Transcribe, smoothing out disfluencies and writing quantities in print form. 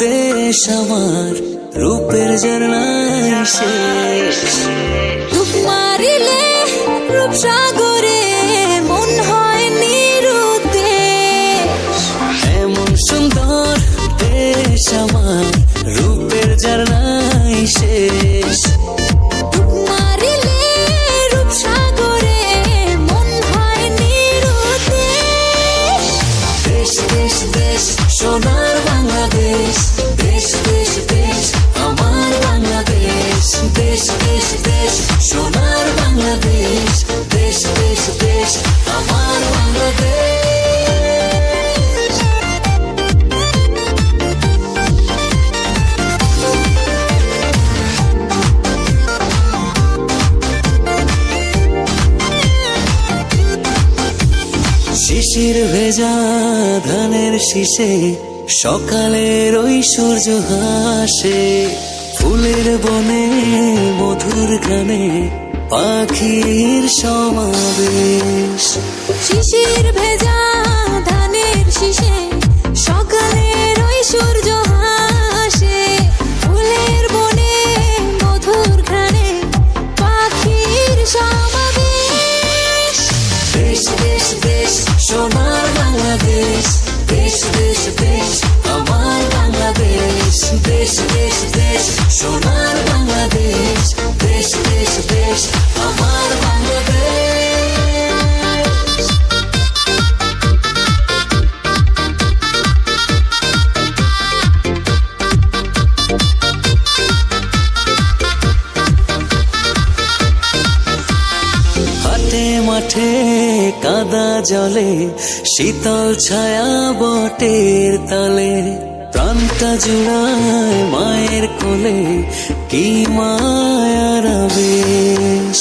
দেশ আমার, রূপের ঝর্ণায় শেষ। ডুব মারিলে রূপসাগরে মন হয় নিরুদ্দেশ। এমন সুন্দর দেশ আমার, রূপের ঝর্ণায় শেষ। ডুব মারিলে রূপসাগরে মন হয় নিরুদ্দেশ। দেশ দেশ দেশ সোনার বাংলাদেশ, দেশ দেশ দেশ আমার বাংলাদেশ। দেশ দেশ দেশ সোনার বাংলাদেশ, দেশ দেশ দেশ আমার বাংলাদেশ। শিশির ভেজা ধানের শীষে সকালের ওই সূর্য হাসে। ফুলের বনে মধুর গানে পাখির সমাবেশ। শিশির ভেজা ধানের শীষে সকালের ওই সূর্য হাসে। ফুলের বনে মধুর ঘ্রাণে পাখির সমাবেশ। দেশ দেশ দেশ সোনার বাংলাদেশ, দেশ দেশ দেশ আমার বাংলাদেশ। দেশ দেশ দেশ সোনার বাংলাদেশ, দেশ দেশ দেশ আমার বাংলাদেশ। হাটে মাঠে কাদা জলে, শীতল ছায়া বটের তলে। প্রাণটা জুড়ায় মায়ের কোলে, কি মায়ার আবেশ।